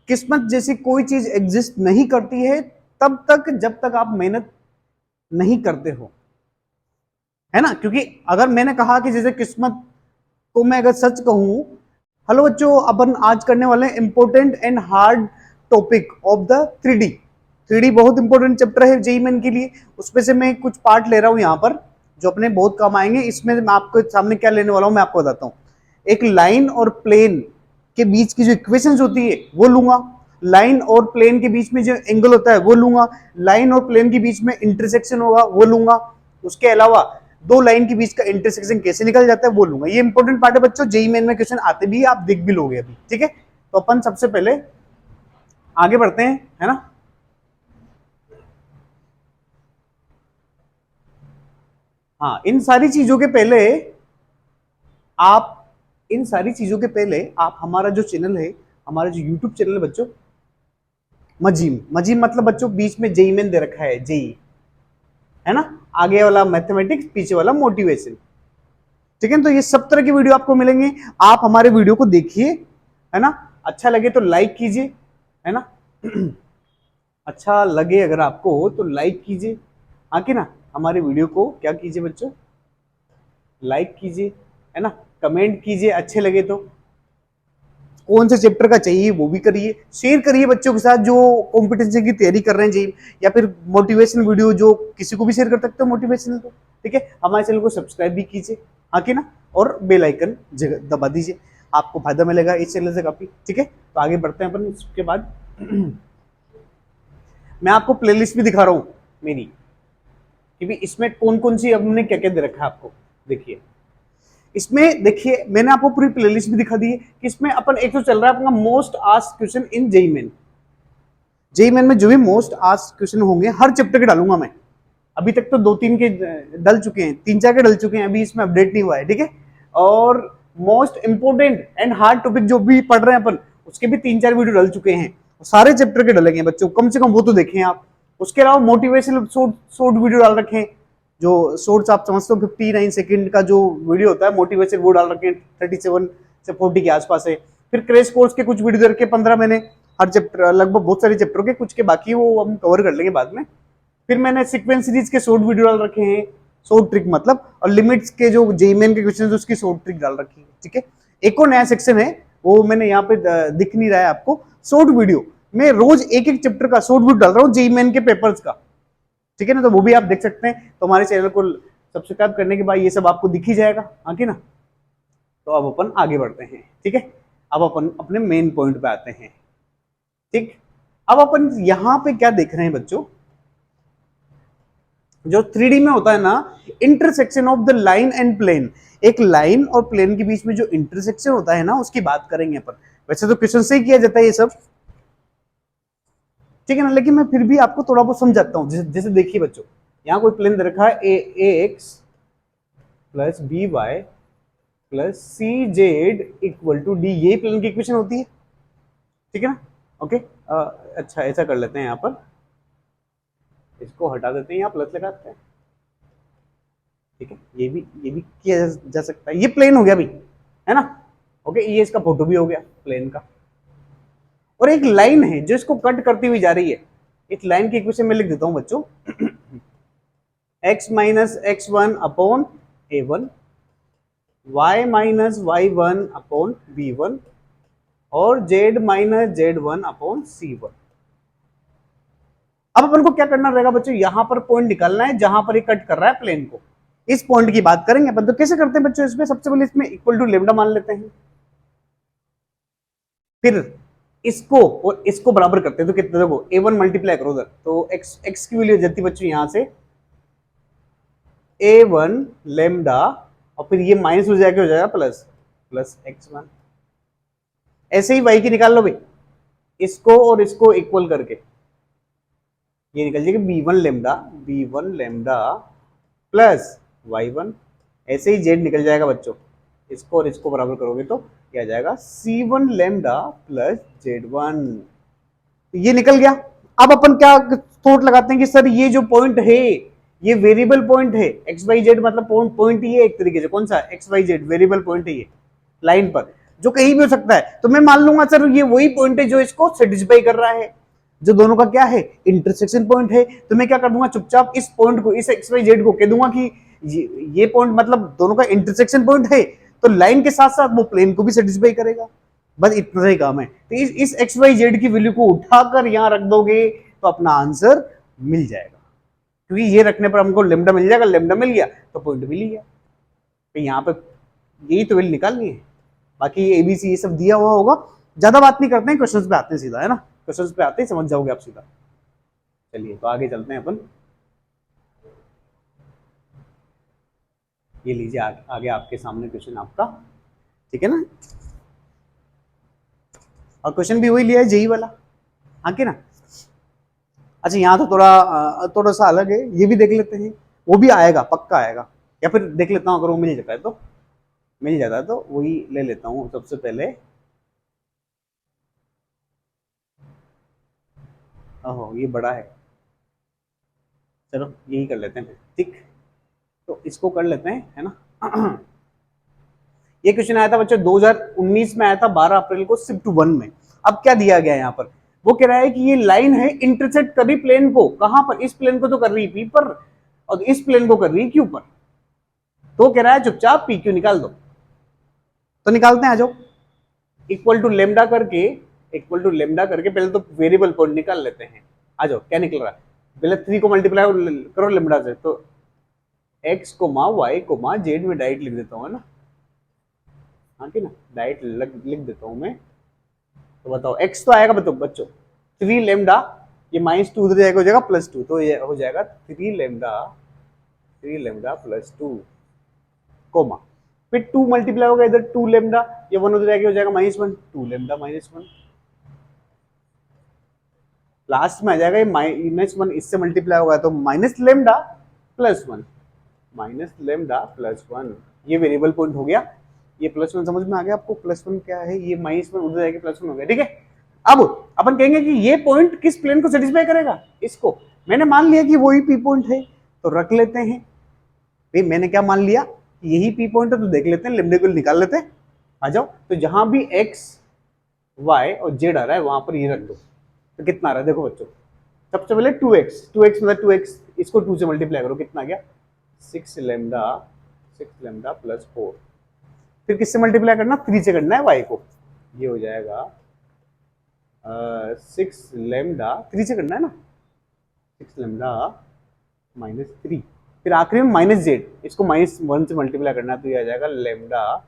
किस्मत जैसी कोई चीज एग्जिस्ट नहीं करती है तब तक जब तक आप मेहनत नहीं करते हो, है ना। क्योंकि अगर मैंने कहा कि जैसे किस्मत को मैं अगर सच कहूं, हेलो बच्चों, अपन आज करने वाले हैं important and hard topic of the 3D। 3D बहुत इंपॉर्टेंट चैप्टर है जेईई मेन के लिए। उसमें से मैं कुछ पार्ट ले रहा हूं यहाँ पर जो अपने बहुत काम आएंगे। इसमें मैं आपको सामने क्या लेने वाला हूं मैं आपको बताता हूं। एक लाइन और प्लेन के बीच की जो इक्वेशंस होती है वो लूंगा, लाइन और प्लेन के बीच में जो एंगल होता है वो लूंगा, लाइन और प्लेन के बीच में इंटरसेक्शन होगा वो लूंगा, उसके अलावा दो लाइन के बीच का इंटरसेक्शन कैसे निकल जाता है वो लूंगा। ये इंपॉर्टेंट पार्ट है बच्चों, जेईई मेन में क्वेश्चन आते भी, आप देख भी लोगे अभी, ठीक है। तो अपन सबसे पहले आगे बढ़ते हैं, है ना। हाँ, इन सारी चीजों के पहले आप हमारा जो चैनल है, हमारा जो यूट्यूब चैनल है बच्चों, मजीम मजीम मतलब बच्चों बीच में जेईई मेन दे रखा है, जेईई, है ना। आगे वाला मैथमेटिक्स, पीछे वाला मोटिवेशन, ठीक है। तो ये सब तरह की वीडियो आपको मिलेंगे, आप हमारे वीडियो को देखिए, है ना। अच्छा लगे तो लाइक कीजिए, है ना। अच्छा लगे अगर आपको तो लाइक कीजिए, हाँ कि ना। हमारे वीडियो को क्या कीजिए बच्चों, लाइक कीजिए, है ना। कमेंट कीजिए अच्छे लगे तो, कौन से चैप्टर का चाहिए वो भी करिए, शेयर करिए बच्चों के साथ जो कॉम्पिटिशन की तैयारी कर रहे हैं जी, या फिर मोटिवेशन वीडियो जो किसी को भी शेयर कर सकते हो मोटिवेशनल को, ठीक है। हमारे चैनल को सब्सक्राइब भी कीजिए, हाँ कि ना, और बेल आइकन दबा दीजिए, आपको फायदा मिलेगा इस चैनल से काफी, ठीक है। तो आगे बढ़ते हैं अपन। उसके बाद मैं आपको प्लेलिस्ट भी दिखा रहा हूं मेरी, कि इसमें कौन कौन सी हमने क्या क्या दे रखा है आपको, देखिए इसमें। देखिए मैंने आपको पूरी प्लेलिस्ट भी दिखा दी है कि इसमें अपन एक तो चल रहा है अपना most asked question in JEE main. JEE main में जो भी मोस्ट आस्क्ड क्वेश्चन होंगे हर चैप्टर के डालूंगा मैं। अभी तक तो 2-3 के डल चुके हैं, 3-4 के डल चुके हैं, अभी इसमें अपडेट नहीं हुआ है, ठीक है। और most important and hard topic जो भी पढ़ रहे हैं अपन, उसके भी 3-4 वीडियो डल चुके हैं, सारे चैप्टर के डलेंगे बच्चों, कम से कम वो तो देखें आप। उसके अलावा मोटिवेशनल शॉर्ट वीडियो डाल रखे हैं, जो शॉर्ट्स आप समझते हो 59 सेकंड का जो वीडियो होता है मोटिवेशन, वो डाल रखे हैं 37 से 40 के आसपास है। फिर क्रैश कोर्स के कुछ वीडियो दे रखे 15 मैंने, हर चैप्टर लगभग, बहुत सारे चैप्टरों के, कुछ के बाकी वो हम कवर कर लेंगे बाद में। फिर मैंने सीक्वेंस सीरीज के शॉर्ट वीडियो डाल रखे हैं, शॉर्ट ट्रिक मतलब, और लिमिट्स के जो जेईई मेन के क्वेश्चन उसकी शॉर्ट ट्रिक डाल रखी है, ठीक है। एक और नया सेक्शन है, वो मैंने यहाँ पे दिख नहीं रहा है आपको, शॉर्ट वीडियो। मैं रोज एक एक चैप्टर का शॉर्ट वीडियो डाल रहा हूँ जेईई मेन के पेपर्स का, ठीक है ना। तो वो भी आप देख सकते हैं। तो हमारे चैनल को सब्सक्राइब करने के बाद ये सब आपको दिख ही जाएगा, हाँ कि ना। तो अब अपन आगे बढ़ते हैं, ठीक है। अब अपन अपने मेन पॉइंट पे आते हैं, ठीक। अब अपन यहां पे क्या देख रहे हैं बच्चों, जो 3D में होता है ना, intersection of the line and plane. एक लाइन और प्लेन के बीच में जो इंटरसेक्शन होता है ना, उसकी बात करेंगे अपन। वैसे तो क्वेश्चन से ही किया जाता है ये सब, ठीक है ना, लेकिन मैं फिर भी आपको थोड़ा बहुत समझाता हूं। जैसे देखिए बच्चों, यहां कोई प्लेन दे रखा है a x plus b y plus c z equal to d, ये प्लेन की इक्वेशन होती है, ठीक है ना। ओके, अच्छा ऐसा कर लेते हैं, यहां पर इसको हटा देते हैं, यहां प्लस लगाते हैं, ठीक है। ये भी किया जा सकता है। ये प्लेन हो गया अभी, है ना। ओके, ये इसका फोटो भी हो गया प्लेन का। और एक लाइन है जो इसको कट करती हुई जा रही है। एक लाइन की इक्वेशन में लिख देता हूं बच्चों, x minus x one upon a one, y minus y one upon b one, और z minus z one upon c one. अब अपन को क्या करना रहेगा बच्चों, यहां पर पॉइंट निकालना है जहां पर ये कट कर रहा है प्लेन को। इस पॉइंट की बात करेंगे अपन। तो कैसे करते हैं बच्चों, इसमें सबसे पहले इसमें इक्वल टू लेमडा मान लेते हैं, फिर इसको और इसको बराबर करते हैं। तो कितने, देखो a1 मल्टीप्लाई करो उधर, तो x की वैल्यू जाती बच्चों यहां से a1 लेमडा, और फिर ये माइनस हो जाएगा प्लस प्लस x1। ऐसे ही y की निकाल लो भाई, इसको और इसको इक्वल करके ये निकल जाएगा b1 लेमडा प्लस y1। ऐसे ही z निकल जाएगा बच्चों, इसको और इसको बराबर करोगे तो क्या जाएगा c1 लेमडा प्लस z1। ये निकल गया। अब अपन क्या थॉट लगाते हैं कि सर ये जो पॉइंट है ये वेरिएबल पॉइंट है, एक्स वाई जेड मतलब पॉइंट ही है एक तरीके से। कौन सा, X Y Z variable point है ये लाइन पर। जो कहीं भी हो सकता है, तो मैं मान लूंगा सर ये वही पॉइंट है जो इसको सेटिस्फाई कर रहा है, जो दोनों का क्या है, इंटरसेक्शन पॉइंट है। तो मैं क्या कर दूंगा, चुपचाप इस पॉइंट को, इस एक्स वाई जेड को कह दूंगा कि ये पॉइंट मतलब दोनों का इंटरसेक्शन पॉइंट है, तो लाइन के साथ साथ वो प्लेन को भी सेटिस्फाई करेगा। बस इतना ही काम है। तो इस एक्स वाई जेड की वैल्यू को उठाकर यहां रख दोगे तो अपना आंसर मिल जाएगा, क्योंकि ये रखने पर हमको लेमडा मिल जाएगा, लेमडा मिल गया तो पॉइंट मिल गया। तो यहाँ पे यही तो वैल्यू निकालनी है, बाकी एबीसी ये सब दिया हुआ होगा। ज्यादा बात नहीं करते हैं, क्वेश्चंस पे आते हैं सीधा, है ना, क्वेश्चंस पे आते ही समझ जाओगे आप सीधा। चलिए तो आगे चलते हैं अपन। ये लीजिए आगे आपके सामने क्वेश्चन आपका, ठीक है ना, और क्वेश्चन भी वही लिया है जेई वाला, हाँ कि ना। अच्छा यहाँ तो थोड़ा सा अलग है, ये भी देख लेते हैं, वो भी आएगा, पक्का आएगा, या फिर देख लेता हूँ अगर वो मिल जाता है तो, मिल जाता है तो वही ले लेता हूँ सबसे पहले। ओहो ये बड़ा है, चलो यही कर लेते हैं, ठीक, तो इसको कर लेते हैं, है ना। ये क्वेश्चन आया था बच्चों 2019 में, आया था 12 अप्रैल को शिफ्ट 1 में। अब क्या दिया गया है यहाँ पर, वो कह रहा है कि ये लाइन है इंटरसेक्ट कर रही प्लेन को, कहां पर, इस प्लेन को तो कर रही पी पर, और इस प्लेन को कर रही क्यू पर। तो कह रहा है चुपचाप पी क्यू निकाल दो, तो निकालते हैं, आ जाओ। इक्वल टू लेमडा करके, इक्वल टू लेमडा करके पहले तो वेरिएबल पॉइंट निकाल लेते हैं। आ जाओ, क्या निकल रहा है, पहले 3 को मल्टीप्लाई करो लेमडा से, तो X comma Y comma Z में डायरेक्ट लिख देता हूँ, है ना, हाँ कि ना, डायरेक्ट लिख देता हूँ मैं। तो बताओ एक्स तो आएगा, बताओ बच्चों 3 लेमडा, ये -2 उधर जाएगा, हो जाएगा +2, तो ये हो जाएगा 3 लेमडा +2 कोमा, फिर 2 मल्टीप्लाई होगा इधर 2 लेमडा, ये 1 उधर जाएगा, हो जाएगा -1, 2 लेमडा -1, लास्ट में आ जाएगा ये -1, इससे मल्टीप्लाई होगा तो माइनस लेमडा +1, ये वेरिएबल पॉइंट हो गया। ये +1 समझ में आ गया आपको, +1 क्या है, ये -1 उधर जाके +1 हो गया, ठीक है। अब अपन कहेंगे कि ये पॉइंट किस प्लेन को सेटिस्फाई करेगा, इसको। मैंने मान लिया कि वही पी पॉइंट है, तो रख लेते हैं भाई, मैंने क्या मान लिया, यही पी पॉइंट है, तो देख लेते हैं, लेमडे को निकाल लेते हैं, आ जाओ। तो जहां भी एक्स वाई और जेड आ रहा है वहां पर ये रख दो, तो कितना आ रहा है देखो बच्चों, सबसे पहले 2x, 2x मतलब 2x, इसको 2 से मल्टीप्लाई करो, कितना आ गया 6 लेमडा +4, फिर किससे मल्टीप्लाई करना, 3 से करना है y को, ये हो जाएगा 6 लेमडा, 3 से करना है ना, 6 लेमडा -3, फिर आखिरी में -z, इसको -1 से मल्टीप्लाई करना है, तो ये आ जाएगा लेमडा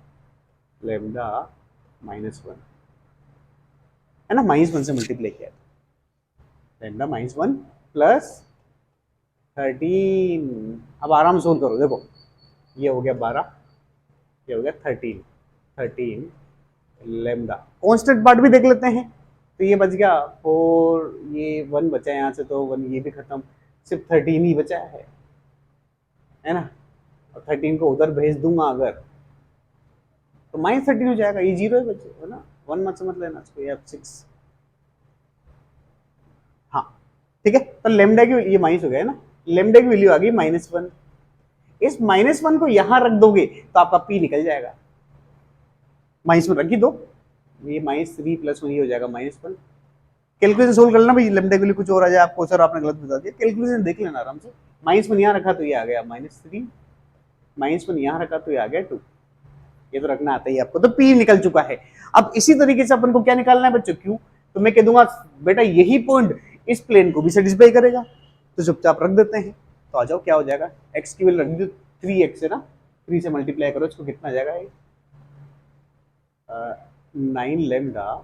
-1, है ना, -1 से मल्टीप्लाई किया, लेमडा -1 +13, अब आराम से सोल्व करो, देखो ये हो गया 12, ये हो गया 13 लेमडा, कांस्टेंट पार्ट भी देख लेते हैं, तो ये बच गया 4, ये 1 बचा है यहाँ से, तो 1 ये भी खत्म, सिर्फ 13 ही बचा है ना, और 13 को उधर भेज दूंगा अगर, तो -13 हो जाएगा, ये 0 है बच्चे, है ना, 1 मत समझ लेना इसको, ये 6, हाँ ठीक है। तो लेमडा की ये माइनस हो गया है ना, लेमडा की वैल्यू आ गई -1, इस -1 को यहां रख दोगे तो आपका पी निकल जाएगा, -1 रख ही दो, ये -3 + 1 ये हो जाएगा -1। कैलकुलेशन सोल्व कर लेना भाई, लेमडा के लिए कुछ और आ जाए आपको, सर आपने गलत बता दिया, कैलकुलेशन देख लेना आराम से। -1 यहाँ रखा तो ये आ गया -3, -1 यहाँ रखा तो ये आ गया 2, ये तो रखना आता ही आपको, तो पी निकल चुका है। अब इसी तरीके से अपन को क्या निकालना है बच्चों, क्यू, तो मैं कह दूंगा बेटा यही पॉइंट इस प्लेन को भी सेटिस्फाई करेगा, तो चुपचाप रख देते हैं, तो आ जाओ क्या हो जाएगा, एक्स की वैल्यू रख दी 3x है ना, 3 से मल्टीप्लाई करो इसको, कितना आ जाएगा ये 9 लेमडा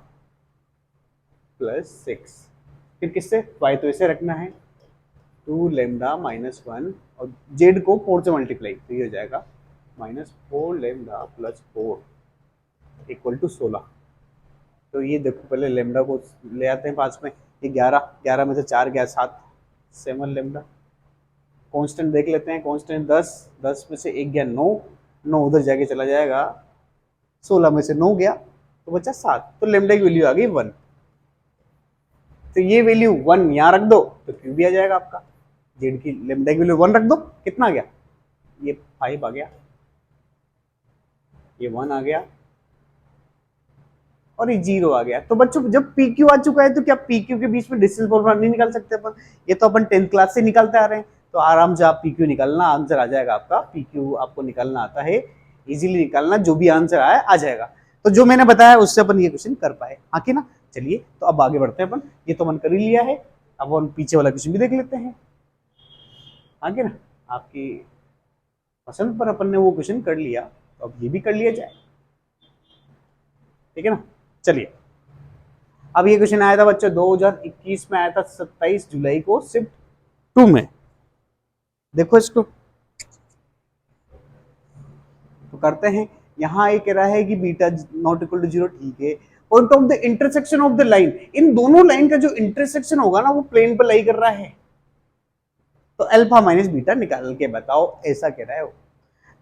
+6, फिर किससे, y तो इसे रखना है 2 लेमडा -1, और z को 4 से मल्टीप्लाई, तो ये हो जाएगा -4 लेमडा +4 इक्वल टू 16। तो ये देखो पहले लेमडा को ले आते हैं पास में, ये 11 में से 4 गया 7, 7 लेमडा, कांस्टेंट देख लेते हैं, कांस्टेंट 10 में से 1 गया 9 उधर जाके चला जाएगा, 16 में से 9 गया तो बचा 7, तो लेमडा की वैल्यू आ गई 1, तो ये वैल्यू 1 यहाँ रख दो तो क्यू भी आ जाएगा आपका, जेड की लेमडा की वैल्यू 1 रख दो, कितना आ गया, ये 5 आ गया, ये 1 आ गया, और ये 0 आ गया। तो बच्चों जब पी क्यू आ चुका है तो क्या पी क्यू के बीच में डिस्टेंस फॉर्मूला नहीं निकाल सकते अपन? ये तो अपन 10th क्लास से निकालते आ रहे हैं। तो आराम से आप पी क्यू निकालना, आंसर आ जाएगा आपका। पी क्यू आपको निकालना आता है, इजीली निकालना, जो भी आंसर आया आ जाएगा। तो जो मैंने बताया उससे अपन ये क्वेश्चन कर पाए, हाँ कि ना। चलिए तो अब आगे बढ़ते हैं अपन। ये तो अपन कर ही लिया है, अब अपन पीछे वाला क्वेश्चन भी देख लेते हैं, हाँ कि ना। आपकी पसंद पर अपन ने वो क्वेश्चन कर लिया, तो अब ये भी कर लिया जाए, ठीक है ना। चलिए, अब ये क्वेश्चन आया था बच्चों 2021 में, आया था 27 जुलाई को शिफ्ट 2 में। देखो इसको तो करते हैं। यहाँ ये कह रहा है कि बीटा नॉट इक्वल टू 0, ठीक है। Point of the intersection of the line, इन दोनों लाइन का जो इंटरसेक्शन होगा ना वो प्लेन पर लाई कर रहा है, तो अल्फा माइनस बीटा निकाल के बताओ, ऐसा कह रहा है वो।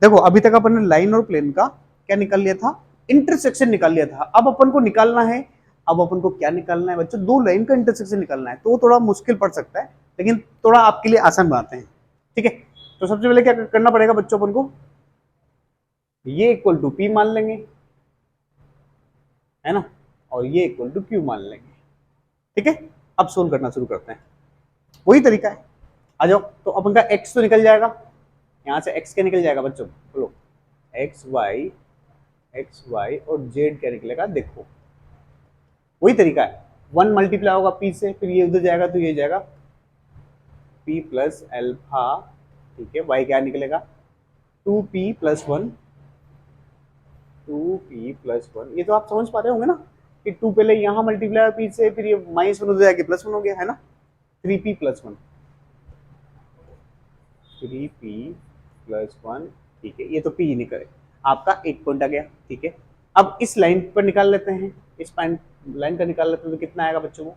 देखो अभी तक अपन ने लाइन और प्लेन का क्या निकाल लिया था, इंटरसेक्शन निकाल लिया था। अब अपन को निकालना है, अब अपन को क्या निकालना है बच्चों, दो लाइन का इंटरसेक्शन निकालना है। तो वो थोड़ा मुश्किल पड़ सकता है, लेकिन थोड़ा आपके लिए आसान बनाते हैं, ठीक है। तो सबसे पहले क्या करना पड़ेगा बच्चों, अपन को ये इक्वल टू पी मान लेंगे, है ना, और ये इक्वल टू क्यू मान लेंगे, ठीक है। अब सोल्व करना शुरू करते हैं, वही तरीका है। आ जाओ, तो अपन का x तो निकल जाएगा, यहां से x क्या निकल जाएगा बच्चों, बोलो। x y और z क्या निकलेगा, देखो वही तरीका है। 1 मल्टीप्लाई होगा p से, फिर ये उधर जाएगा तो ये जाएगा p प्लस अल्फा, ठीक है। y क्या निकलेगा, 2p प्लस 1, 2p प्लस 1। ये तो आप समझ पा रहे होंगे ना कि 2 पहले यहाँ मल्टीप्लाई p से, फिर ये -1 उधर जाके +1 हो गया, है ना। 3p प्लस 1, 3p प्लस 1, ठीक है। ये तो p निकले, आपका एक पॉइंट आ गया, ठीक है। अब इस लाइन पर निकाल लेते हैं, इस लाइन का निकाल लेते हैं, तो कितना आएगा बच्चों को,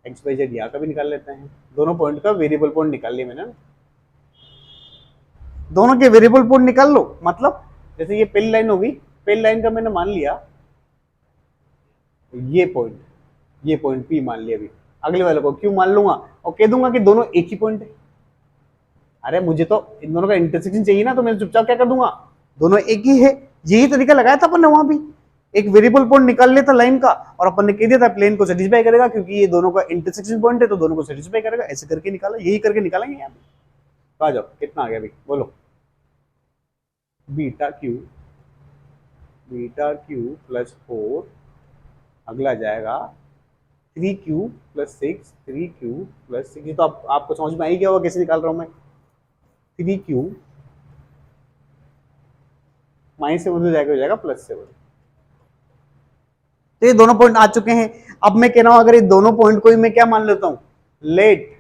एक्स वाई जेड यहाँ का भी निकाल लेते हैं। दोनों पॉइंट का वेरिएबल पॉइंट निकाल लिया मैंने, दोनों के वेरिएबल पॉइंट निकाल लो। मतलब जैसे ये पहली लाइन होगी, पहली लाइन का मैंने मान लिया ये पॉइंट पी मान लिया, अभी अगले वाले को क्यू मान लूंगा और कह दूंगा कि दोनों एक ही पॉइंट है। अरे मुझे तो इन दोनों का इंटरसेक्शन चाहिए ना, तो मैं चुपचाप क्या कर दूंगा, दोनों एक ही है। यही तरीका लगाया था अपन ने वहां भी, एक वेरिएबल पॉइंट निकाल लिया था लाइन का, और अपन ने कह दिया था प्लेन को सेटिस्फाई करेगा, क्योंकि ये दोनों का इंटरसेक्शन पॉइंट है, तो दोनों को सेटिस्फाई करेगा। ऐसे करके निकाला, यही करके निकालेंगे यहाँ पे। तो आ जाओ, कितना आ गया भाई, बोलो। बीटा क्यू प्लस 4, अगला जाएगा 3q प्लस 6, 3q प्लस 6। ये तो आपको समझ में आई क्या होगा कैसे निकाल रहा हूं मैं। 3q -7 हो जाएगा +7। तो ये दोनों पॉइंट आ चुके हैं। अब मैं कह रहा हूं अगर ये दोनों पॉइंट को ही मैं क्या मान लेता हूं, लेट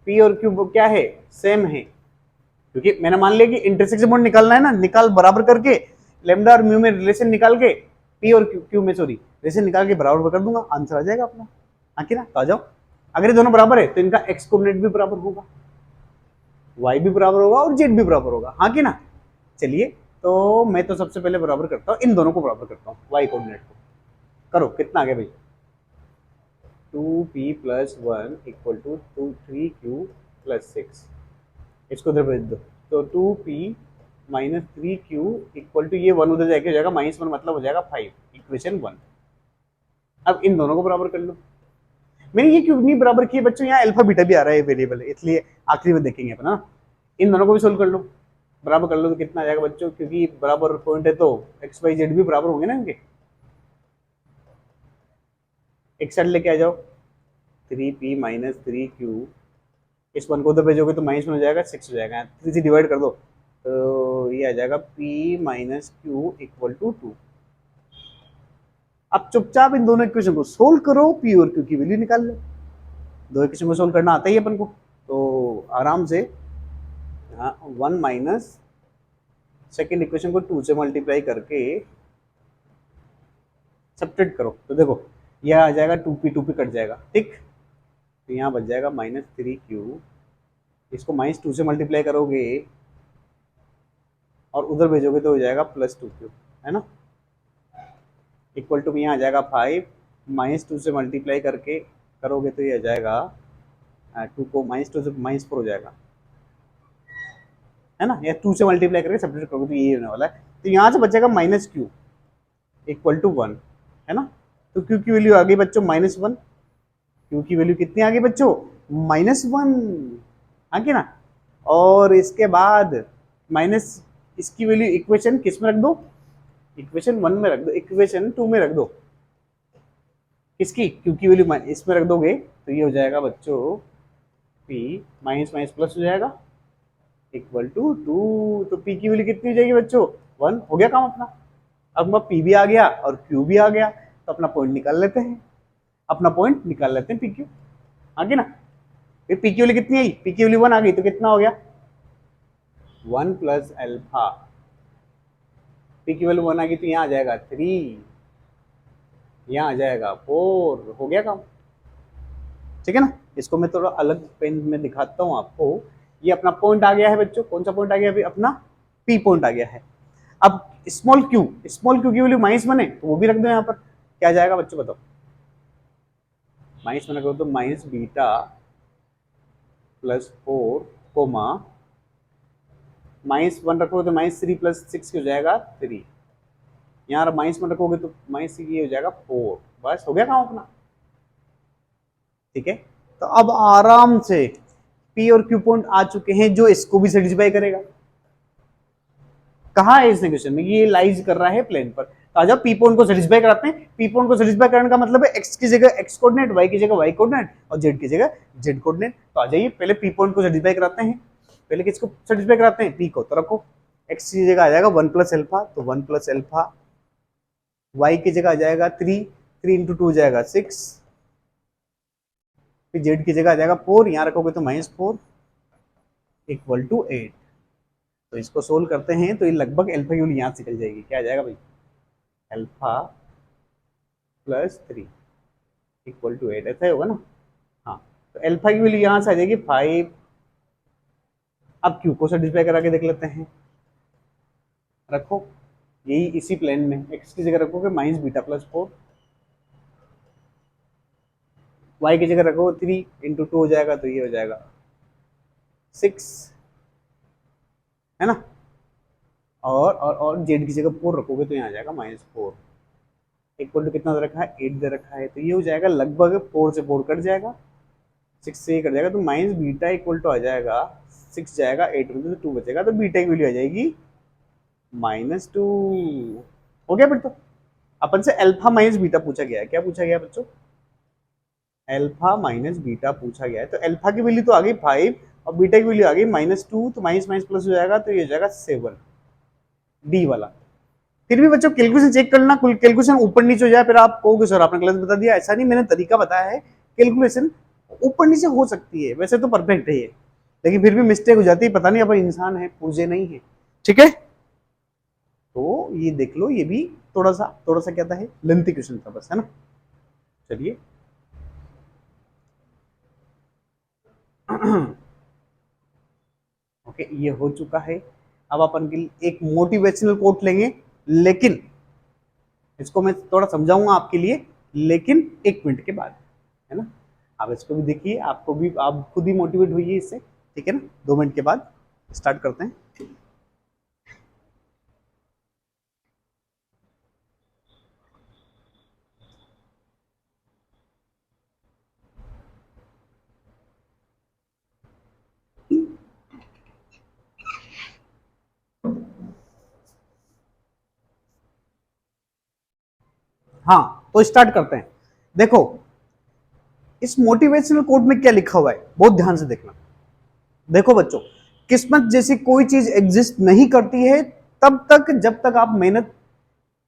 p और q क्या है, सेम है, क्योंकि मैंने मान लिया कि इंटरसेक्शन पॉइंट निकालना है ना, निकाल बराबर करके लेमडा और म्यू में रिलेशन निकाल के, p और q में सॉरी रिलेशन निकाल के बराबर कर दूंगा, आंसर आ जाएगा अपना, हाँ कि ना। तो आ जाओ, अगर ये दोनों बराबर है तो इनका x कोऑर्डिनेट भी बराबर होगा, y भी बराबर होगा और z भी बराबर होगा, हाँ कि ना। चलिए, तो मैं तो सबसे पहले बराबर करता हूँ, इन दोनों को बराबर करता हूँ, y कोऑर्डिनेट को। करो, कितना आ गया भाई, 2p plus 1 equal to 3q plus 6, इसको उधर भेज दो। तो 2p minus 3q equal to, ये 1 उधर जाके हो जाएगा -1, मतलब हो जाएगा 5, इक्वेशन 1। अब इन दोनों को बराबर कर लो। मैंने ये क्यों नहीं बराबर किए बच्चों, यहाँ अल्फा बीटा भी आ रहा है वेरिएबल, इसलिए आखिरी में देखेंगे अपन, ना। इन दोनों को भी सोल्व कर लो, बराबर कर लो, तो कितना आ जाएगा बच्चों, क्योंकि बराबर पॉइंट है तो एक्स वाई जेड भी बराबर होंगे ना इनके। एक साइड लेके आ जाओ, 3p माइनस 3q, इस 1 को उधर भेजोगे तो -1 हो जाएगा, 6 हो जाएगा, 3 से डिवाइड कर दो तो ये आ जाएगा p minus Q equal to 2। अब चुपचाप इन दोनों इक्वेशन को सोल्व करो, p और q की वैल्यू निकाल लो। दो इक्वेशन को सोल्व करना आता ही अपन को, तो आराम से 1 माइनस सेकेंड इक्वेशन को 2 से मल्टीप्लाई करके सब्ट्रैक्ट करो, तो देखो यह आ जाएगा 2p कट जाएगा, ठीक। तो यहाँ बच जाएगा -3q, इसको -2 से मल्टीप्लाई करोगे और उधर भेजोगे तो हो जाएगा +2q, है ना, इक्वल टू यहाँ आ जाएगा 5, -2 से मल्टीप्लाई करके करोगे तो ये आ जाएगा 2 को -2 से -4 हो जाएगा, है ना, या 2 से मल्टीप्लाई करके सब्ट्रैक्ट करोगे तो ये होने वाला है। तो यहाँ से बचेगा -q, इक्वल टू 1, है ना। तो क्यू की वैल्यू आ गई बच्चों -1, क्यू की वैल्यू कितनी आ गई बच्चों, -1, हाँ कि ना। और इसके बाद माइनस इसकी वैल्यू इक्वेशन किस में रख दो, इक्वेशन 1 में रख दो, इक्वेशन 2 में रख दो, किसकी, क्यू की वैल्यू इसमें रख दोगे तो ये हो जाएगा बच्चों p माइनस माइनस प्लस हो जाएगा इक्वल टू 2। तो p की वैल्यू कितनी हो जाएगी बच्चों, 1। हो गया काम अपना। अब p भी आ गया और q भी आ गया, तो अपना पॉइंट निकाल लेते हैं, अपना पॉइंट निकाल लेते हैं pq, आगे ना। फिर p की वैल्यू कितनी आई, p की वैल्यू 1 आ गई, तो कितना हो गया 1 प्लस अल्फा, p की वैल्यू 1 आ गई तो यहाँ आ जाएगा 3, यहाँ आ जाएगा 4, हो गया काम, ठीक है ना। इसको मैं थोड़ा अलग पेन में दिखाता हूँ आपको। ये अपना पॉइंट आ गया है बच्चों, कौन सा पॉइंट आ गया, अभी अपना p पॉइंट आ गया है। अब स्मॉल q की वैल्यू -1 है, तो वो भी रख दो यहाँ पर, क्या जाएगा बच्चों बताओ, -1 रखो तो माइनस बीटा प्लस 4 कोमा -1 रखोगे तो -3 प्लस 6 हो जाएगा 3, यहाँ -1 रखोगे तो -3 हो जाएगा 4, बस हो गया काम अपना, ठीक है। तो अब आराम से p और q पॉइंट आ चुके हैं जो इसको भी सेटिस्फाई करेगा। कहाँ है इस क्वेश्चन में, ये लाइज कर रहा है प्लेन पर, तो आ जाओ p पॉइंट को सेटिस्फाई कराते हैं। p पॉइंट को सेटिस्फाई करने का मतलब है x की जगह x कोऑर्डिनेट, y की जगह y कोऑर्डिनेट और z की जगह z कोऑर्डिनेट। तो आ जाइए पहले p पॉइंट को सेटिस्फाई कराते हैं। पहले किसको सेटिस्फाई कराते हैं, p को, तो रखो x की जगह आ जाएगा 1 प्लस अल्फा, तो 1 प्लस अल्फा, y की जगह आ जाएगा 3, 3 इंटू 2 हो जाएगा 6, फिर z की जगह आ जाएगा 4, यहाँ रखोगे तो -4 इक्वल टू 8। तो इसको सोल्व करते हैं तो ये लगभग अल्फा की वैल्यू यहाँ से निकल जाएगी, क्या आ जाएगा भाई, अल्फा प्लस 3 इक्वल टू 8, ऐसा ही होगा ना। हाँ, तो अल्फा की वैल्यू यहाँ से आ जाएगी 5। अब क्यू को सेटिस्फाई करा के देख लेते हैं, रखो यही इसी प्लेन में, x की जगह रखोगे माइनस बीटा प्लस 4, y की जगह रखो 3 इंटू 2 हो जाएगा, तो ये हो जाएगा 6, है ना। और z की जगह 4 रखोगे तो यहाँ आ जाएगा -4 इक्वल टू कितना दे रखा है, 8 दे रखा है, तो ये हो जाएगा लगभग 4 से 4 कट जाएगा, 6 से ये कट जाएगा, तो माइनस बीटा इक्वल टू आ जाएगा 6 जाएगा 8 में, तो 2 बचेगा, तो बीटा की वैल्यू आ जाएगी -2। हो गया। फिर तो अपन से अल्फा माइनस बीटा पूछा गया है, क्या पूछा गया बच्चों, अल्फा माइनस बीटा पूछा गया है। तो अल्फा की वैल्यू तो आ गई 5 और बीटा की वैल्यू आ गई -2, तो माइनस माइनस प्लस हो जाएगा, तो ये हो जाएगा 7, डी वाला। फिर भी बच्चों कैलकुलेशन चेक करना, कैलकुलेशन ऊपर नीचे हो जाए फिर आप कहोगे सर आपने गलत बता दिया, ऐसा नहीं, मैंने तरीका बताया है, कैलकुलेशन ऊपर नीचे हो सकती है, वैसे तो परफेक्ट है ये, लेकिन फिर भी मिस्टेक हो जाती है, पता नहीं अपन इंसान है पुर्जे नहीं है, ठीक है। तो ये देख लो, ये भी थोड़ा सा क्या था, है लेंथी क्वेश्चन था बस, है ना। चलिए ओके, ये हो चुका है। अब अपन के लिए एक मोटिवेशनल कोट लेंगे, लेकिन इसको मैं थोड़ा समझाऊंगा आपके लिए, लेकिन 1 मिनट के बाद, है ना। आप इसको भी देखिए, आपको भी, आप खुद ही मोटिवेट होइए इससे, ठीक है ना। 2 मिनट के बाद स्टार्ट करते हैं। हाँ, तो स्टार्ट करते हैं। देखो इस मोटिवेशनल कोट में क्या लिखा हुआ है, बहुत ध्यान से देखना। देखो बच्चों, किस्मत जैसी कोई चीज एग्जिस्ट नहीं करती है तब तक जब तक आप मेहनत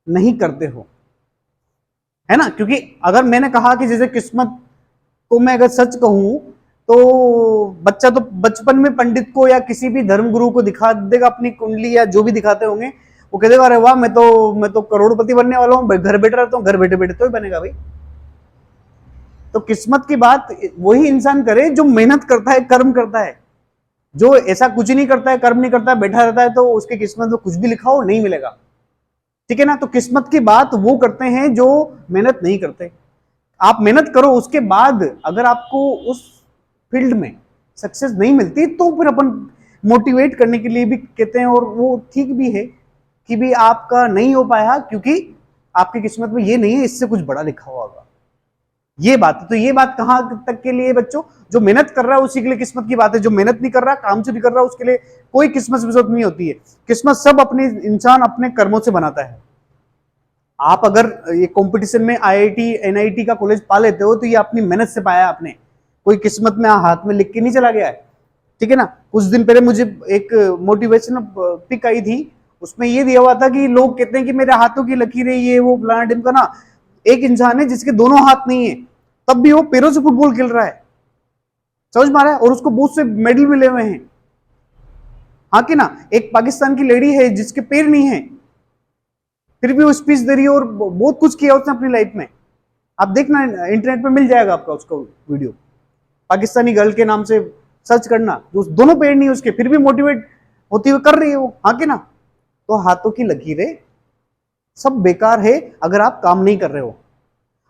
नहीं करते हो, है ना। क्योंकि अगर मैंने कहा कि जैसे किस्मत को मैं अगर सच कहूं तो बच्चा तो बचपन में पंडित को या किसी भी धर्म गुरु को दिखा देगा अपनी कुंडली या जो भी दिखाते होंगे, वो कह देगा अरे वाह मैं तो करोड़पति बनने वाला हूं, घर बैठे रहता हूं, घर बैठे बैठे तो ही बनेगा भाई। तो किस्मत की बात वही इंसान करे जो मेहनत करता है, कर्म करता है। जो ऐसा कुछ नहीं करता है, कर्म नहीं करता है, बैठा रहता है, तो उसकी किस्मत में कुछ भी लिखा हो नहीं मिलेगा, ठीक है ना। तो किस्मत की बात वो करते हैं जो मेहनत नहीं करते। आप मेहनत करो, उसके बाद अगर आपको उस फील्ड में सक्सेस नहीं मिलती तो फिर अपन मोटिवेट करने के लिए भी कहते हैं, और वो ठीक भी है कि भी आपका नहीं हो पाया क्योंकि आपकी किस्मत में ये नहीं है, इससे कुछ बड़ा लिखा हुआ होगा। ये बात है। तो ये बात कहां तक के लिए बच्चों, जो मेहनत कर रहा है उसी के लिए किस्मत की बात है, जो मेहनत नहीं कर रहा, काम से नहीं कर रहा, उसके लिए कोई किस्मत विस्मत नहीं होती है। किस्मत सब अपने इंसान अपने कर्मों से बनाता है। आप अगर ये कंपटीशन में आईआईटी एनआईटी का कॉलेज पा लेते हो तो ये अपनी मेहनत से पाया आपने, कोई किस्मत में हाथ में लिख के नहीं चला गया है। ठीक है ना। कुछ दिन पहले मुझे एक मोटिवेशनल पिक आई थी, उसमें ये दिया हुआ था कि लोग कहते हैं कि मेरे हाथों की लकीरें ये वो फलाना ढिमका ना। एक इंसान है जिसके दोनों हाथ नहीं है, तब भी वो पैरों से फुटबॉल खेल रहा है, समझ में आ रहा है, और उसको बहुत से मेडल मिले हुए हैं। हाँ कि ना। एक पाकिस्तान की लेडी है जिसके पैर नहीं है, फिर भी वो स्पीच दे रही है और बहुत कुछ किया उसने अपनी लाइफ में। आप देखना, इंटरनेट पे मिल जाएगा आपका उसका वीडियो, पाकिस्तानी गर्ल के नाम से सर्च करना। दोनों पैर नहीं उसके, फिर भी मोटिवेट होती हुई कर रही है वो। हाँ कि ना। तो हाथों की लकीरें सब बेकार है अगर आप काम नहीं कर रहे हो।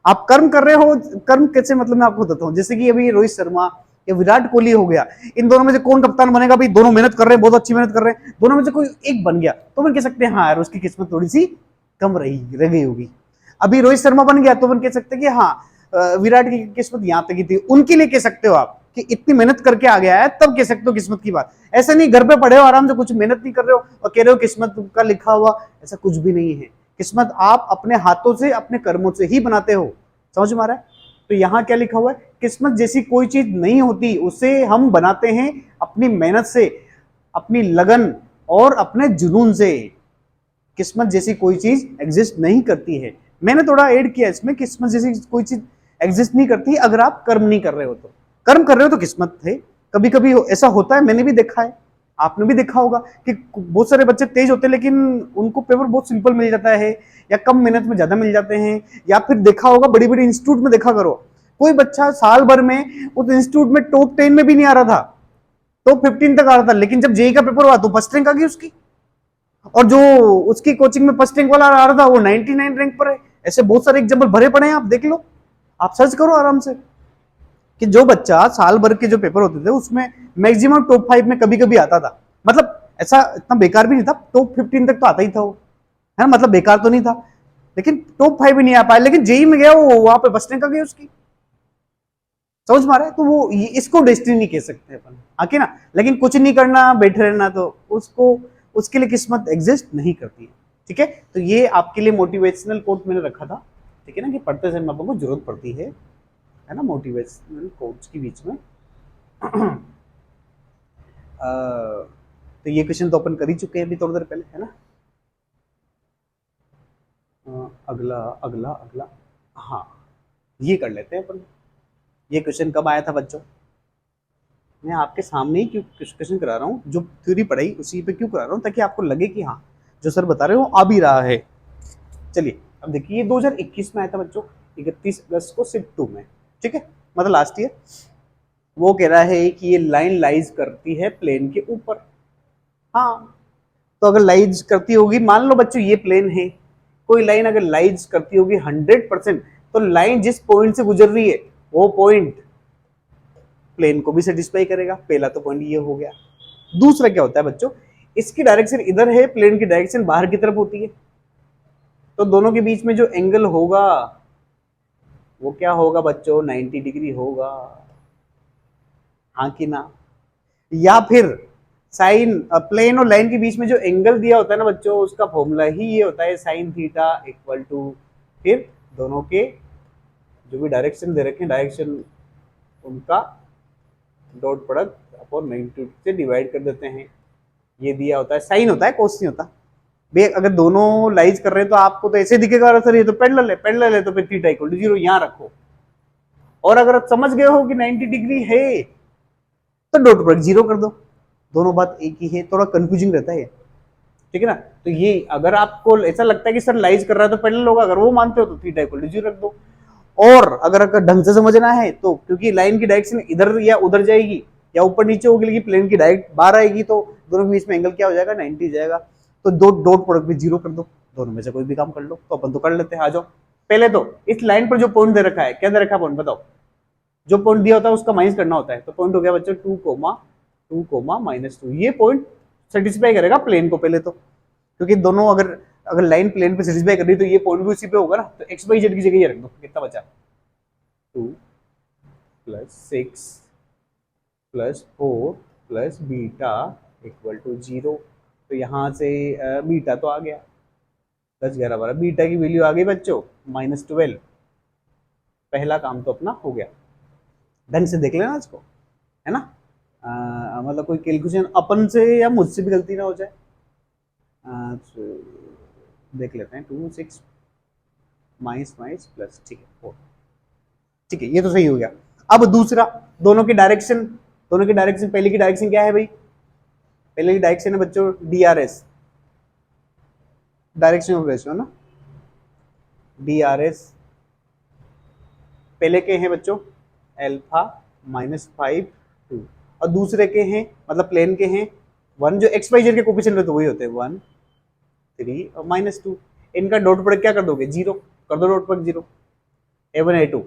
आप कर्म कर रहे हो, कर्म कैसे मतलब मैं आपको बताता हूँ। जैसे कि अभी रोहित शर्मा या विराट कोहली हो गया, इन दोनों में से कौन कप्तान बनेगा? भाई दोनों मेहनत कर रहे हैं, बहुत अच्छी मेहनत कर रहे हैं, दोनों में से कोई एक बन गया तो हम कह सकते हैं हाँ यार उसकी किस्मत थोड़ी सी कम रह गई होगी। अभी रोहित शर्मा बन गया तो हम कह सकते हैं कि हाँ विराट की किस्मत यहां तक ही थी। उनके लिए कह सकते हो आप कि इतनी मेहनत करके आ गया है, तब कह सकते हो किस्मत की बात। ऐसा नहीं घर पे पड़े हो आराम से, कुछ मेहनत नहीं कर रहे हो और कह रहे हो किस्मत का लिखा हुआ, ऐसा कुछ भी नहीं है। किस्मत आप अपने हाथों से अपने कर्मों से ही बनाते हो, समझ में आ रहा है। तो यहां क्या लिखा हुआ है, किस्मत जैसी कोई चीज नहीं होती, उसे हम बनाते हैं अपनी मेहनत से, अपनी लगन और अपने जुनून से। किस्मत जैसी कोई चीज एग्जिस्ट नहीं करती है। मैंने थोड़ा ऐड किया इसमें, किस्मत जैसी कोई चीज एग्जिस्ट नहीं करती अगर आप कर्म नहीं कर रहे हो तो। कर्म कर रहे हो तो किस्मत है। कभी कभी ऐसा होता है, मैंने भी देखा है, आपने भी देखा होगा कि बहुत सारे बच्चे तेज होते हैं लेकिन उनको पेपर बहुत सिंपल मिल जाता है, या कम मेहनत में ज्यादा मिल जाते हैं। या फिर देखा होगा बड़ी बड़ी इंस्टीट्यूट में देखा करो, कोई बच्चा साल भर में उस इंस्टीट्यूट में टॉप 10 में भी नहीं आ रहा था, टॉप 15 तक आ रहा था, लेकिन जब जेई का पेपर हुआ तो फर्स्ट रैंक आ गई उसकी। और जो उसकी कोचिंग में फर्स्ट रैंक वाला आ रहा था वो 99 रैंक पर है। ऐसे बहुत सारे एग्जाम्पल भरे पड़े हैं, आप देख लो, आप सर्च करो आराम से कि जो बच्चा साल भर के जो पेपर होते थे उसमें मैक्सिमम टॉप 5 में कभी कभी आता था। मतलब ऐसा इतना बेकार भी नहीं था, टॉप 15 तक तो आता ही था वो, है ना, मतलब बेकार तो नहीं था, लेकिन टॉप 5 भी नहीं आ पाया। लेकिन जेई में गया वो, वहां पे फर्स्ट रैंक आ गई उसकी, समझ में आ रहा है। तो वो इसको डेस्टिनी कह सकते हैं अपन, आके ना। लेकिन कुछ नहीं करना, बैठे रहना, तो उसको उसके लिए किस्मत एग्जिस्ट नहीं करती है। ठीक है। तो ये आपके लिए मोटिवेशनल कोट मैंने रखा था, ठीक है ना, कि पढ़ते समय अपन को जरूरत पड़ती है ना मोटिवेशनल कोट्स के बीच में। तो ये क्वेश्चन तो अपन कर ही चुके हैं अभी थोड़ी देर पहले, है ना। अगला अगला अगला, हाँ ये कर लेते हैं अपन। ये क्वेश्चन कब आया था बच्चों? मैं आपके सामने ही क्यों क्वेश्चन करा रहा हूँ, जो थ्योरी पढ़ाई उसी पे क्यों करा रहा हूँ, ताकि आपको लगे कि हाँ जो सर बता रहे हो आ भी रहा है। चलिए अब देखिए, ये 2021 में आया था बच्चों, 31 अगस्त को शिफ्ट 2 में, ठीक है, मतलब लास्ट ईयर। वो कह रहा है कि ये लाइन लाइज करती है प्लेन के ऊपर। हाँ, तो अगर लाइज करती होगी, मान लो बच्चों ये प्लेन है, कोई लाइन अगर लाइज करती होगी 100%, तो लाइन जिस पॉइंट से गुजर रही है वो पॉइंट प्लेन को भी सेटिस्फाई करेगा। पहला तो पॉइंट ये हो गया। दूसरा क्या होता है बच्चों, इसकी डायरेक्शन इधर है, प्लेन की डायरेक्शन बाहर की तरफ होती है, तो दोनों के बीच में जो एंगल होगा वो क्या होगा बच्चों, 90 डिग्री होगा। हाँ कि ना। या फिर साइन, प्लेन और लाइन के बीच में जो एंगल दिया होता है ना बच्चों, उसका फॉर्मूला ही ये होता है साइन थीटा इक्वल टू, फिर दोनों के जो भी डायरेक्शन दे रखे हैं, डायरेक्शन उनका डॉट प्रोडक्ट अपॉन मैग्नीट्यूड से डिवाइड कर देते हैं। ये दिया होता है, साइन होता है, कोस नहीं होता। भाई अगर दोनों लाइज कर रहे हैं तो आपको तो ऐसे दिखेगा सर ये तो पैरेलल है, पैरेलल है तो फिर थीटा इक्वल टू 0 यहां रखो। और अगर आप समझ गए हो कि 90 डिग्री है तो डॉट प्रोडक्ट 0 कर दो, दोनों बात एक ही है। थोड़ा कंफ्यूजिंग रहता है, ठीक है ना। तो ये अगर आपको ऐसा लगता है कि सर लाइज कर रहा है तो पैरेलल होगा, अगर वो मानते हो तो थीटा इक्वल टू 0 रख दो। और अगर ढंग से समझना है तो, क्योंकि लाइन की डायरेक्शन इधर या उधर जाएगी या ऊपर नीचे होगी, लेकिन प्लेन की डायरेक्ट बाहर आएगी, तो दोनों के बीच में एंगल क्या हो जाएगा, 90 जाएगा। तो दो डॉट प्रोडक्ट भी 0 कर दो, दोनों में से कोई भी काम कर लो। तो अपन तो कर लेते हैं, आ जाओ। पहले तो इस लाइन पर जो पॉइंट दे रखा है, क्या दे रखा है पॉइंट बताओ, जो पॉइंट दिया होता है उसका माइनस करना होता है। तो पॉइंट हो गया बच्चों 2, -2। ये पॉइंट सेटिस्फाई करेगा प्लेन को पहले तो, क्योंकि दोनों अगर अगर लाइन प्लेन पे सेटिस्फाई कर रही है तो ये पॉइंट भी उसी पे होगा ना, तो एक्स वाई जेड की जगह ये रख दो, कितना बचा 2 plus 6 plus 4 plus beta equal to 0। तो यहाँ से बीटा तो आ गया 10 11 12, बीटा की वैल्यू आ गई बच्चों -12। पहला काम तो अपना हो गया। ढंग से देख लेना इसको, है ना। मतलब कोई कैलकुलेशन अपन से या मुझसे भी गलती ना हो जाए। तो देख लेते हैं 2 6 माइनस माइनस प्लस, ठीक है 4, ठीक है ये तो सही हो गया। अब दूसरा, दोनों की डायरेक्शन, पहले की डायरेक्शन क्या है भाई, पहले की डायरेक्शन है बच्चों DRS, डायरेक्शन ऑफ रेशियो ना, DRS। पहले के हैं बच्चों अल्फा -5 2, और दूसरे के हैं मतलब प्लेन के हैं 1, जो एक्स वाई जेड के कोफिशिएंट है तो वही होते हैं 1 3 और -2। इनका डॉट प्रोडक्ट क्या कर दोगे, 0 कर दो, dot product 0, A1 A2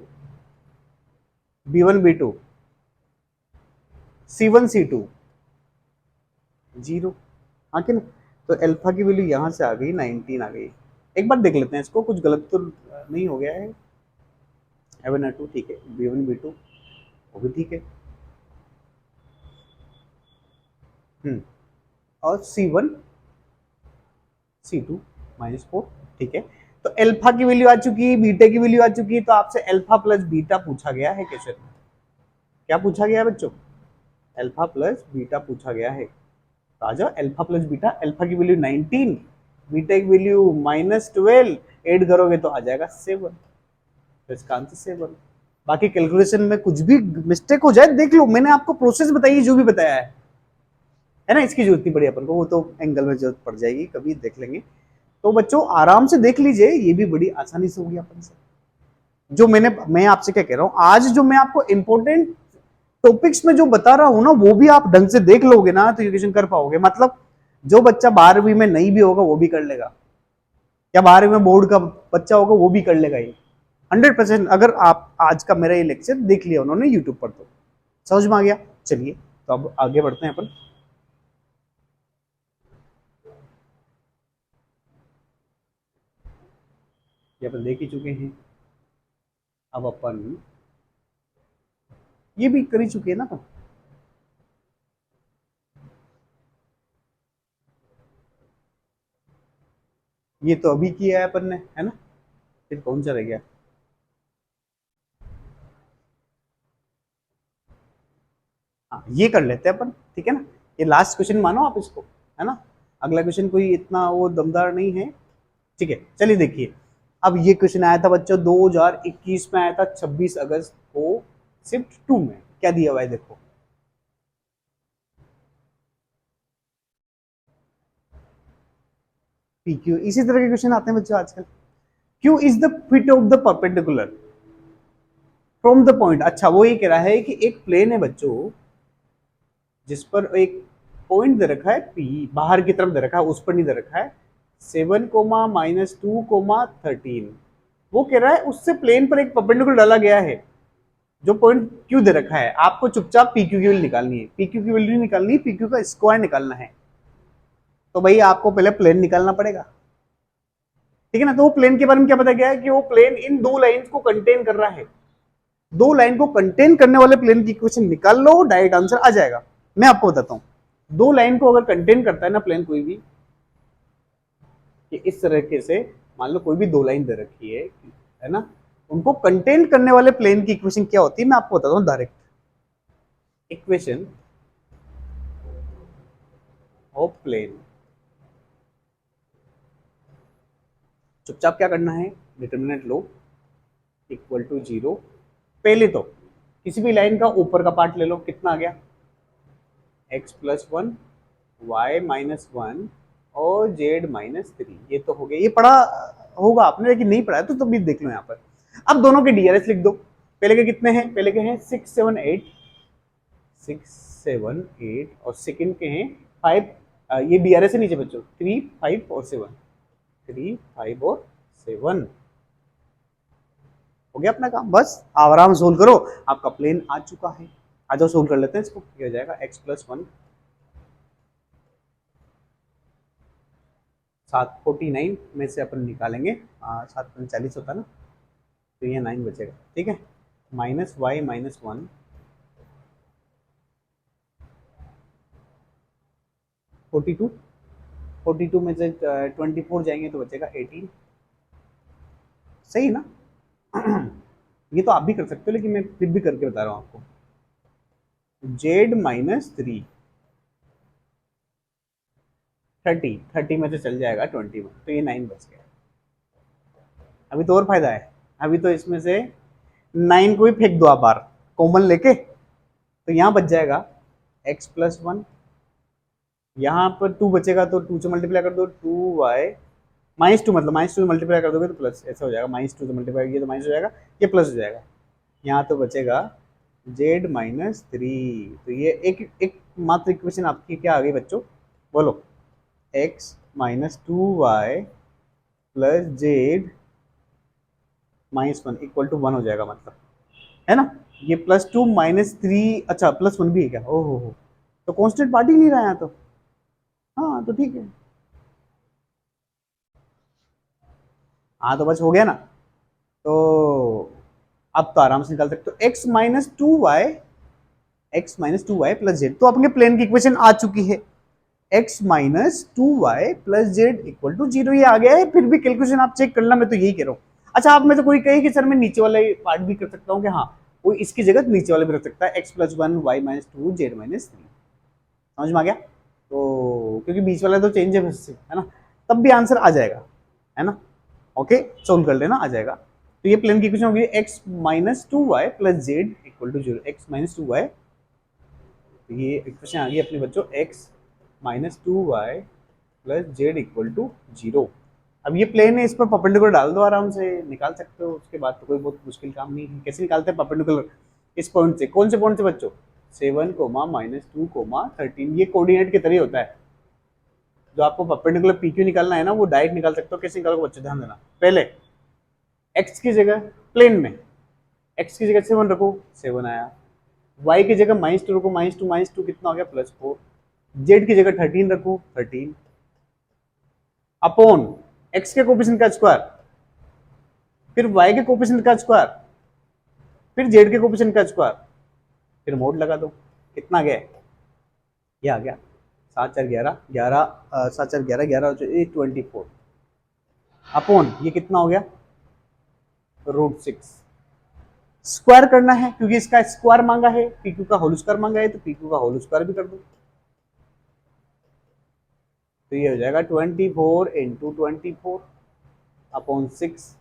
B1 B2 C1 C2 0, हाँ कि ना। तो अल्फा की वैल्यू यहाँ से आ गई 19 आ गई। एक बार देख लेते हैं इसको, कुछ गलत तो नहीं हो गया है। A1 A2 ठीक है, B1 B2 वो भी ठीक है, और C1 C2 -4 ठीक है। तो अल्फा की वैल्यू आ चुकी, बीटा की वैल्यू आ चुकी, तो आपसे अल्फा प्लस बीटा पूछा गया है क्वेश्चन में। क्या पूछा गया है बच्चों, अल्फा प्लस बीटा पूछा गया है। तो आ जाओ अल्फा प्लस बीटा, अल्फा की वैल्यू 19, बीटा की वैल्यू -12, ऐड करोगे तो आ जाएगा 7, तो इसका आंसर 7। बाकी कैलकुलेशन में कुछ भी मिस्टेक हो जाए देख लो, मैंने आपको प्रोसेस बताई जो भी बताया है ना, इसकी जरूरत नहीं पड़ी अपन को, वो तो एंगल में जरूरत पड़ जाएगी कभी देख लेंगे। तो बच्चों आराम से देख लीजिए, ये भी बड़ी आसानी से होगी अपन से। जो मैं आपसे क्या कह रहा हूं, आज जो मैं आपको इंपॉर्टेंट टॉपिक्स में जो बता रहा हूं ना, वो भी आप ढंग से देख लोगे ना तो एजुकेशन कर पाओगे। मतलब जो बच्चा 12वीं में नहीं भी होगा वो भी कर लेगा, या 12वीं में बोर्ड का बच्चा होगा वो भी कर लेगा ये 100%। अगर आप आज का मेरा ये लेक्चर देख लिया उन्होंने यूट्यूब पर तो समझ में आ गया। चलिए तो अब आगे बढ़ते हैं अपन। ये अपन देख ही चुके हैं, अब अपन ये भी कर ही चुके हैं ना अपन। ये तो अभी किया है अपन ने, है ना, फिर कौन सा रह गया। हाँ ये कर लेते हैं अपन, ठीक है ना। ये लास्ट क्वेश्चन मानो आप इसको, है ना। अगला क्वेश्चन कोई इतना वो दमदार नहीं है, ठीक है। चलिए देखिए, अब ये क्वेश्चन आया था बच्चों 2021 में, आया था 26 अगस्त को शिफ्ट 2 में। क्या दिया हुआ है देखो, पी क्यू, इसी तरह के क्वेश्चन आते हैं बच्चों आजकल। Q is the fit of the perpendicular from the point. अच्छा वो ये कह रहा है कि एक प्लेन है बच्चों जिस पर एक पॉइंट दे रखा है पी, बाहर की तरफ दे रखा है, उस पर नहीं दे रखा है, 7 कोमा -2 13। वो कह रहा है उससे प्लेन पर एक परपेंडिकुलर डाला गया है जो पॉइंट क्यू दे रखा है, आपको चुपचाप पी क्यू की वैल्यू निकालनी है। पी क्यू की वैल्यू निकालनी है, पी क्यू का स्क्वायर निकालना है। तो भाई आपको पहले प्लेन निकालना पड़ेगा, ठीक है ना। तो वो प्लेन के बारे में क्या पता गया है कि वो प्लेन इन दो लाइंस को कंटेन कर रहा है। दो लाइन को कंटेन करने वाले प्लेन की इक्वेशन निकाल लो, डायरेक्ट आंसर आ जाएगा। मैं आपको बताता हूं, दो लाइन को अगर कंटेन करता है ना प्लेन कोई भी, कि इस तरीके से मान लो कोई भी दो लाइन दे रखी है ना, उनको कंटेन करने वाले प्लेन की इक्वेशन क्या होती है मैं आपको बताता हूं डायरेक्ट। इक्वेशन ऑफ प्लेन, चुपचाप क्या करना है, डिटरमिनेंट लो इक्वल टू 0। पहले तो किसी भी लाइन का ऊपर का पार्ट ले लो, कितना आ गया x+1 y-1 और z-3। ये तो हो गया, ये पढ़ा होगा आपने, लेकिन नहीं पढ़ा है तो भी देख लो यहाँ पर। अब दोनों के डीआरएस लिख दो। पहले के कितने हैं, पहले के हैं 6 7 8 और सेकंड के हैं 5। ये डीआरएस है नीचे बच्चों, 3 5 और 7, 3 5 और 7। हो गया अपना काम, बस आराम सोल्व करो, आपका प्लेन आ चुका है। आ जाओ सोल्व कर लेते हैं इसको। क्या हो जाएगा x+1 749 में से अपन निकालेंगे 7 40 होता ना, तो ये 9 बचेगा, ठीक है। माइनस वाई माइनस 1, 42 में से 24 जाएंगे तो बचेगा 18, सही ना। ये तो आप भी कर सकते हो, लेकिन मैं फिर भी करके बता रहा हूँ आपको। जेड -3, 30 में से चल जाएगा 21, तो ये 9 बच गया। अभी तो और फायदा है, अभी तो इसमें से 9 को भी फेंक दो आप बाहर कॉमन लेके, तो यहाँ बच जाएगा x+1, यहाँ पर 2 बचेगा तो 2 से मल्टीप्लाई कर दो, 2y -2, मतलब -2 से मल्टीप्लाई कर दोगे तो प्लस ऐसा हो जाएगा, -2 से मल्टीप्लाई किया तो माइनस हो जाएगा, ये प्लस हो जाएगा। यहाँ तो बचेगा z-3, तो ये एक मात्र इक्वेशन आपकी क्या आ गई बच्चों, बोलो, x-2y plus z -1 equal to 1 हो जाएगा, मतलब, है ना। ये +2 -3, अच्छा +1 भी है क्या, ओहो हो, तो कांस्टेंट पार्ट ही नहीं रहा है, तो हाँ तो ठीक है, हाँ तो बस हो गया ना। तो अब तो आराम से निकाल सकते हो, x-2y प्लस जेड, तो अपने प्लेन की इक्वेशन आ चुकी है, x-2y plus Z equal to 0, ये आ गया है। फिर भी कैलकुलेशन आप चेक करना, मैं तो यही कह रहा हूँ। अच्छा, आप में तो कोई कहे कि सर मैं नीचे वाला पार्ट भी कर सकता हूँ, कि हाँ, कोई इसकी जगह नीचे वाला भी रख सकता है, x+1 y-2 z-3, समझ में आ गया। तो क्योंकि बीच वाला तो चेंज है ना, तब भी आंसर आ जाएगा, है ना। ओके, सोल्व कर लेना, आ जाएगा। तो ये प्लेन की इक्वेशन होगी x-2y plus Z equal to 0, x-2y, ये इक्वेशन आ गई अपने बच्चों, x-2y plus Z equal to 0। अब ये प्लेन है, इस पर परपेंडिकुलर डाल दो, आराम से निकाल सकते हो। उसके बाद तो कोई बहुत मुश्किल काम नहीं है। कैसे निकालते हैं परपेंडिकुलर, इस पॉइंट से, कौन से पॉइंट से बच्चों, 7, -2, 13, ये कोऑर्डिनेट के तरीके होता है। जो आपको परपेंडिकुलर PQ निकालना है ना, वो डायरेक्ट निकाल सकते हो। कैसे निकालोगे बच्चों, ध्यान देना। पहले x की जगह प्लेन में x की जगह 7 रखो, 7 आया। y की जगह -2 रखो, -2 कितना हो गया, +4। z की जगह 13 रखो, 13 अपॉन x के कोफिशिएंट का स्क्वायर, फिर y के कोफिशिएंट का स्क्वायर, फिर z के कोफिशिएंट का स्क्वायर, फिर मोड लगा दो। कितना गया, ये आ गया 7 4 11 11, 7 4 11 11 24 अपॉन ये कितना हो गया, √6। स्क्वायर करना है क्योंकि इसका स्क्वायर मांगा है, PQ का होल स्क्वायर मांगा है, तो PQ का होल स्क्वायर भी कर दो। तो ये हो जाएगा 24 × 24 अपॉन 6,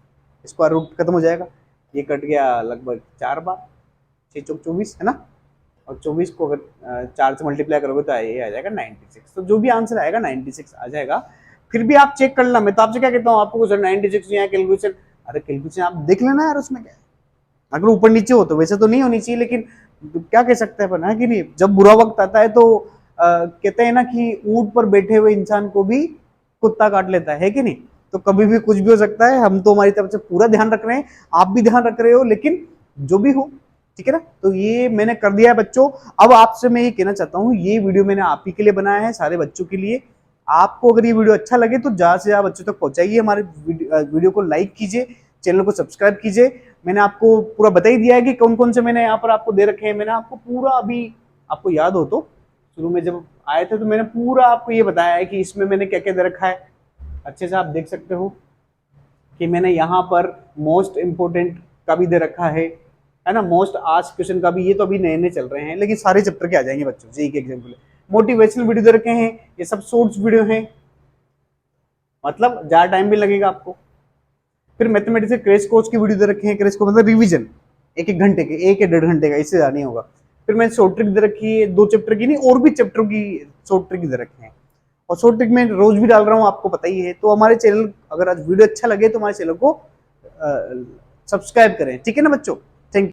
स्क्वायर रूट खत्म हो जाएगा, ये कट गया लगभग 4 बार, 6 चौक 24, है ना। और 24 को अगर 4 से मल्टीप्लाई करोगे तो ये आ जाएगा 96। तो जो भी आंसर आएगा 96 आ जाएगा। फिर भी आप चेक कर लेना, मैं तो आपसे क्या कहता हूँ, आपको सर 96 यहाँ कैलकुलेशन, अरे कैलकुलेशन आप देख लेना यार, उसमें क्या है। अगर ऊपर नीचे हो तो वैसे तो नहीं होनी चाहिए, लेकिन क्या कह सकते हैं अपन, है कि नहीं। जब बुरा वक्त आता है तो कहते हैं ना कि ऊंट पर बैठे हुए इंसान को भी कुत्ता काट लेता है कि नहीं। तो कभी भी कुछ भी हो सकता है। हम तो हमारी तरफ से पूरा ध्यान रख रहे हैं, आप भी ध्यान रख रहे हो, लेकिन जो भी हो, ठीक है ना। तो ये मैंने कर दिया है बच्चों। अब आपसे मैं ये कहना चाहता हूँ, ये वीडियो मैंने आप ही के लिए बनाया है, सारे बच्चों के लिए। आपको अगर ये वीडियो अच्छा लगे तो ज्यादा से ज्यादा बच्चों तक पहुंचाइए, हमारे वीडियो को लाइक कीजिए, चैनल को सब्सक्राइब कीजिए। मैंने आपको पूरा बता ही दिया है कि कौन कौन से मैंने यहाँ पर आपको दे रखे हैं। मैंने आपको पूरा, अभी आपको याद हो तो शुरू में जब आए थे तो मैंने पूरा आपको ये बताया है कि इसमें मैंने क्या क्या दे रखा है। अच्छे से आप देख सकते हो कि मैंने यहाँ पर मोस्ट इंपोर्टेंट का भी दे रखा है ना, मोस्ट आस्क्ड क्वेश्चन का भी। ये तो अभी नए नए चल रहे हैं, लेकिन सारे चैप्टर के आ जाएंगे बच्चों, जेईई के एग्जाम के लिए। मोटिवेशनल वीडियो दे रखे हैं, ये सब शॉर्ट्स वीडियो हैं, मतलब ज्यादा टाइम भी लगेगा आपको। फिर मैथमेटिक्स के क्रैश कोर्स की वीडियो दे रखे हैं, क्रैश को मतलब रिवीजन, 1 घंटे के, 1 या 1.5 घंटे का, इससे ज्यादा नहीं होगा। फिर मैंने शॉर्ट ट्रिक दे रखी है, 2 चैप्टर की नहीं, और भी चैप्टरों की शॉर्ट ट्रिक दे रखे हैं। और शॉर्ट ट्रिक में रोज भी डाल रहा हूँ, आपको पता ही है। तो हमारे चैनल, अगर आज वीडियो अच्छा लगे तो हमारे चैनल को सब्सक्राइब करें, ठीक है ना बच्चों। Thank you.